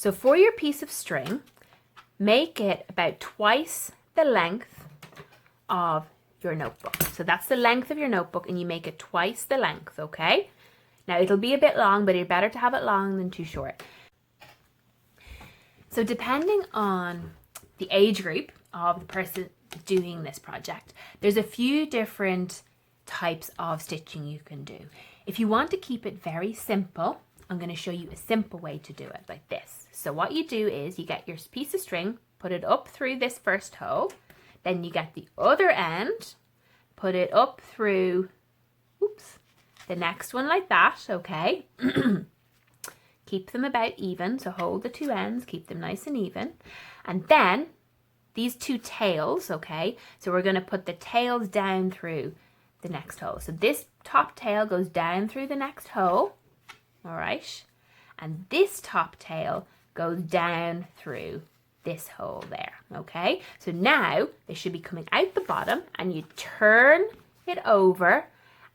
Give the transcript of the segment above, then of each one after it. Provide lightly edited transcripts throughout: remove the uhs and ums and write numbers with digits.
So for your piece of string, make it about twice the length of your notebook. So that's the length of your notebook, and you make it twice the length, okay? Now it'll be a bit long, but it's better to have it long than too short. So depending on the age group of the person doing this project, there's a few different types of stitching you can do. If you want to keep it very simple, I'm going to show you a simple way to do it like this. So what you do is you get your piece of string, put it up through this first hole, then you get the other end, put it up through, the next one like that, okay? Keep them about even, so hold the two ends, keep them nice and even. And then these two tails, okay? So we're going to put the tails down through the next hole. So this top tail goes down through the next hole, all right? And this top tail goes down through this hole there, okay? So now they should be coming out the bottom, and you turn it over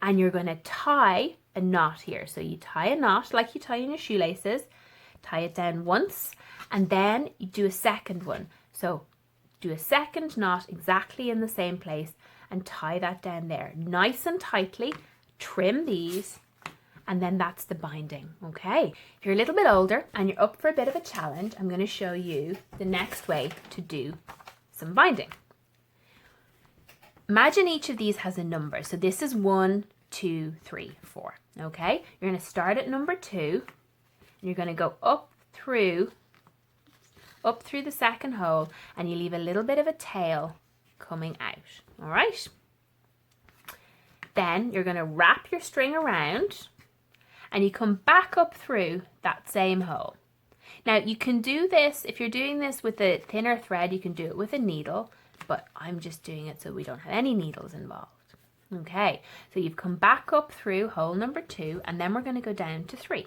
and you're going to tie a knot here. So you tie a knot like you tie in your shoelaces, tie it down once, and then you do a second one. So do a second knot exactly in the same place and tie that down there nice and tightly. Trim these, and then that's the binding, okay? If you're a little bit older and you're up for a bit of a challenge, I'm going to show you the next way to do some binding. Imagine each of these has a number. So this is 1, 2, 3, 4, okay? You're going to start at number 2, and you're going to go up through the second hole, and you leave a little bit of a tail coming out, all right? Then you're going to wrap your string around, and you come back up through that same hole. Now you can do this, if you're doing this with a thinner thread, you can do it with a needle, but I'm just doing it so we don't have any needles involved. Okay, so you've come back up through hole number 2, and then we're going to go down to 3.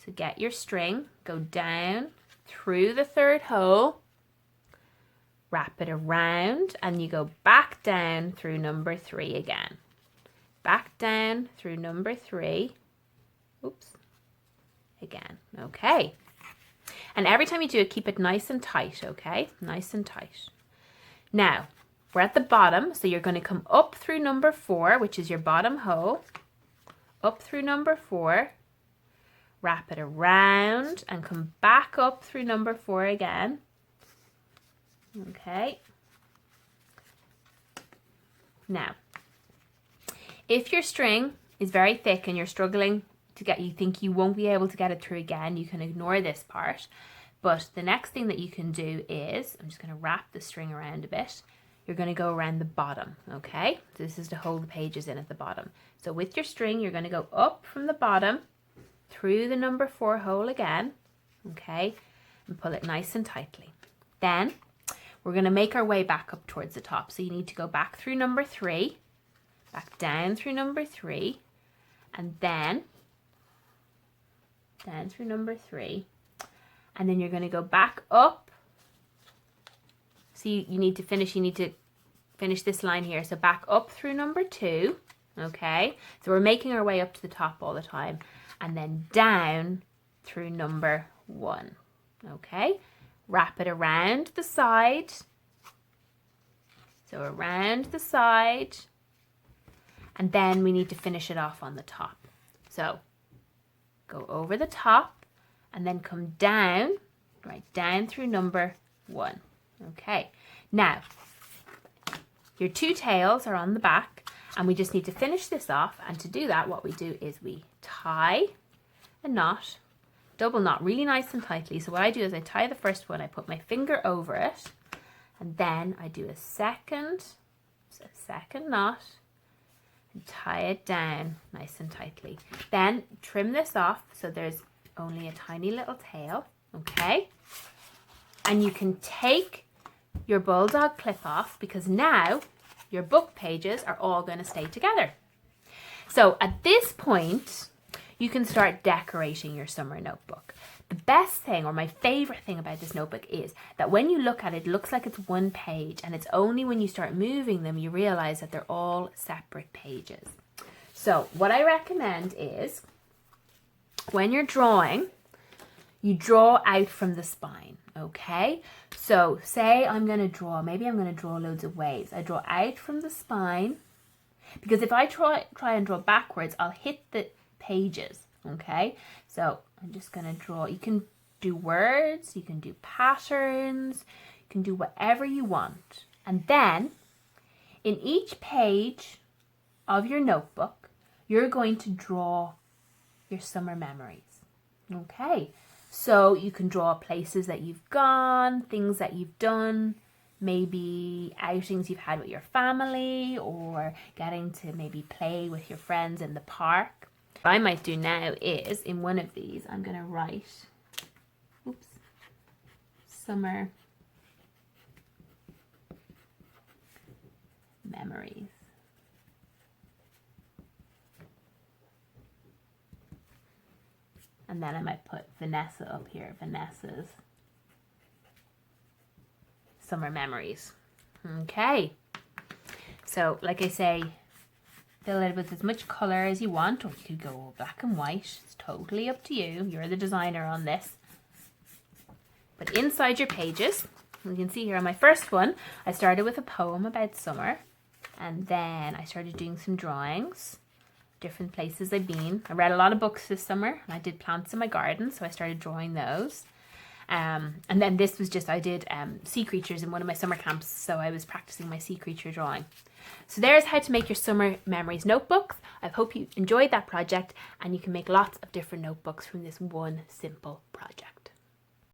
So get your string, go down through the third hole, wrap it around, and you go back down through number 3 again. Back down through number 3, again, okay. And every time you do it, keep it nice and tight, okay? Nice and tight. Now, we're at the bottom, so you're going to come up through number 4, which is your bottom hole, up through number 4, wrap it around, and come back up through number 4 again. Okay. Now, if your string is very thick and you're struggling to get, you think you won't be able to get it through again, you can ignore this part. But the next thing that you can do is, I'm just going to wrap the string around a bit. You're going to go around the bottom, okay? So this is to hold the pages in at the bottom. So with your string, you're going to go up from the bottom through the number 4 hole again, okay? And pull it nice and tightly. Then we're going to make our way back up towards the top. So you need to go back through number 3, back down through number 3, and then down through number 3. And then you're going to go back up. So you need to finish this line here. So back up through number 2, okay? So we're making our way up to the top all the time. And then down through number 1, okay? Wrap it around the side. So around the side. And then we need to finish it off on the top. So go over the top. And then come down, right down through number 1. Okay, now your 2 tails are on the back, and we just need to finish this off. And to do that, what we do is we tie a knot, double knot really nice and tightly. So what I do is I tie the first one, I put my finger over it, and then I do a second knot and tie it down nice and tightly. Then trim this off so there's only a tiny little tail, okay? And you can take your bulldog clip off, because now your book pages are all going to stay together. So at this point, you can start decorating your summer notebook. The best thing, or my favorite thing about this notebook, is that when you look at it, it looks like it's one page, and it's only when you start moving them you realize that they're all separate pages. So what I recommend is, when you're drawing, you draw out from the spine, okay? So say I'm going to draw, maybe I'm going to draw loads of waves. I draw out from the spine, because if I try and draw backwards, I'll hit the pages, okay? So I'm just going to draw. You can do words, you can do patterns, you can do whatever you want. And then in each page of your notebook, you're going to draw your summer memories, okay? So you can draw places that you've gone, things that you've done, maybe outings you've had with your family, or getting to maybe play with your friends in the park. What I might do now is, in one of these, I'm going to write, summer memories. And then I might put Vanessa up here, Vanessa's summer memories. Okay. So, like I say, fill it with as much colour as you want, or you could go black and white. It's totally up to you. You're the designer on this. But inside your pages, you can see here on my first one, I started with a poem about summer. And then I started doing some drawings. Different places I've been. I read a lot of books this summer, and I did plants in my garden, so I started drawing those. And then this was just, I did sea creatures in one of my summer camps, so I was practicing my sea creature drawing. So there's how to make your summer memories notebooks. I hope you enjoyed that project, and you can make lots of different notebooks from this one simple project.